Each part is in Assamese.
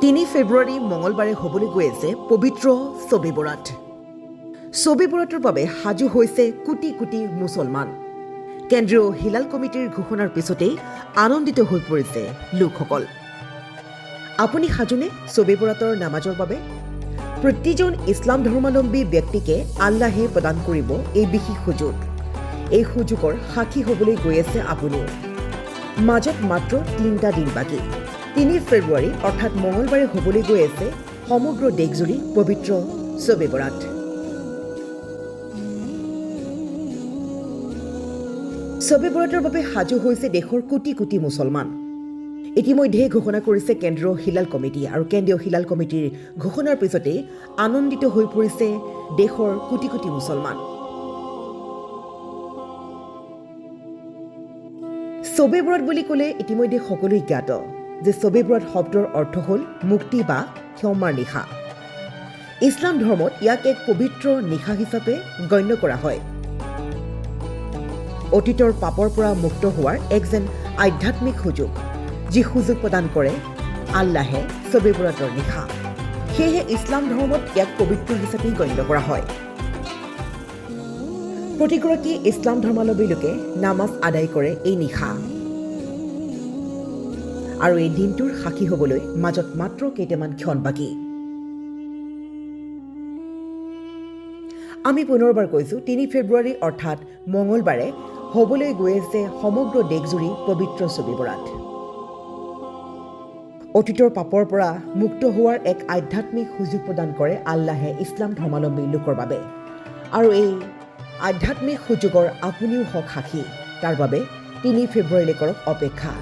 3 ফেব্ৰুৱাৰী মঙলবাৰে হ'বলৈ গৈ আছে পবিত্ৰ শবে বৰাত। শবে বৰাতৰ বাবে সাজু হৈছে কোটি কোটি মুছলমান। কেন্দ্ৰীয় হিলাল কমিটিৰ ঘোষণাৰ পিছতেই আনন্দিত হৈ পৰিছে লোকসকল। আপুনি সাজুনে শবে বৰাতৰ নামাজৰ বাবে? প্ৰতিজন ইছলাম ধৰ্মাৱলম্বী ব্যক্তিকে আল্লাহে প্ৰদান কৰিব এই বিশেষ সুযোগ। এই সুযোগৰ সাক্ষী হ'বলৈ গৈ আছে আপুনিও। মাজত মাত্ৰ 3টা দিন বাকী। 3 ফেব্ৰুৱাৰী অৰ্থাৎ মঙলবাৰে হ'বলৈ গৈ আছে সমগ্ৰ দেশজুৰি পবিত্ৰ শবে বৰাত। শবে বৰাতৰ বাবে সাজু হৈছে দেশৰ কোটি কোটি মুছলমান। ইতিমধ্যে ঘোষণা কৰিছে কেন্দ্ৰীয় হিলাল কমিটি, আৰু কেন্দ্ৰীয় হিলাল কমিটিৰ ঘোষণাৰ পিছতেই আনন্দিত হৈ পৰিছে দেশৰ কোটি কোটি মুছলমান। শবে বৰাত বুলি ক'লে ইতিমধ্যে সকলোৱে জ্ঞাত যে শবে বৰাত শব্দৰ অৰ্থ হ'ল মুক্তি বা ক্ষমাৰ নিশা। ইছলাম ধৰ্মত ইয়াক এক পবিত্ৰ নিশা হিচাপে গণ্য কৰা হয়। অতীতৰ পাপৰ পৰা মুক্ত হোৱাৰ এক যেন আধ্যাত্মিক সুযোগ, যি সুযোগ প্ৰদান কৰে আল্লাহে শবে বৰাতৰ নিশা। সেয়েহে ইছলাম ধৰ্মত ইয়াক পবিত্ৰ হিচাপে গণ্য কৰা হয়। প্ৰতিগৰাকী ইছলাম ধৰ্মাৱলম্বী লোকে নামাজ আদায় কৰে এই নিশা, আৰু এই দিনটোৰ সাক্ষী হ'বলৈ মাজত মাত্ৰ কেইটামান ক্ষণ বাকী। আমি পুনৰবাৰ কৈছোঁ, 3 ফেব্ৰুৱাৰী অৰ্থাৎ মঙলবাৰে হ'বলৈ গৈ আছে সমগ্ৰ দেশজুৰি পবিত্ৰ শবে বৰাত। অতীতৰ পাপৰ পৰা মুক্ত হোৱাৰ এক আধ্যাত্মিক সুযোগ প্ৰদান কৰে আল্লাহে ইছলাম ধৰ্মাৱলম্বী লোকৰ বাবে, আৰু এই আধ্যাত্মিক সুযোগৰ আপুনিও হওক সাক্ষী। তাৰ বাবে 3 ফেব্ৰুৱাৰীলৈ কৰক অপেক্ষা।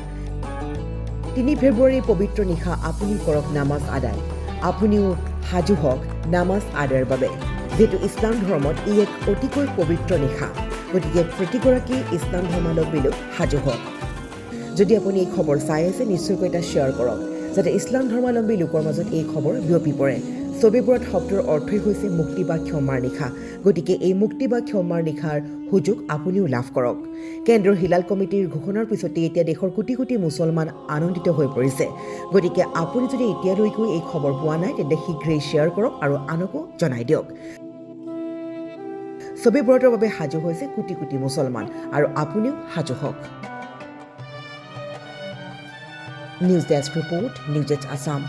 3 ফেব্ৰুৱাৰীৰ পবিত্ৰ নিশা আপুনি কৰক নামাজ আদায়। আপুনিও সাজু হওক নামাজ আদায়ৰ বাবে, যিহেতু ইছলাম ধৰ্মত ই এক অতিকৈ পবিত্ৰ নিশা। গতিকে প্ৰতিগৰাকী ইছলাম ধৰ্মাৱলম্বী লোক সাজু হওক। যদি আপুনি এই খবৰ চাই আছে, নিশ্চয়কৈ এটা শ্বেয়াৰ কৰক, যাতে ইছলাম ধৰ্মাৱলম্বী লোকৰ মাজত এই খবৰ বিয়পি পৰে। শবে বৰাত শব্দৰ অৰ্থই হৈছে মুক্তি বা ক্ষমাৰ নিশা। গতিকে এই মুক্তি বা ক্ষমাৰ নিশাৰ সুযোগ আপুনিও লাভ কৰক। কেন্দ্ৰীয় হিলাল কমিটিৰ ঘোষণাৰ পিছতে এতিয়া দেশৰ কোটি কোটি মুছলমান আনন্দিত হৈ পৰিছে। গতিকে আপুনি যদি এতিয়ালৈকে এই খবৰ পোৱা নাই, তেন্তে শীঘ্ৰেই শ্বেয়াৰ কৰক আৰু আনকো জনাই দিয়ক। শবে বৰাতৰ বাবে সাজু হৈছে কোটি কোটি মুছলমান, আৰু আপুনিও সাজু হওক। News desk report, news at Assam.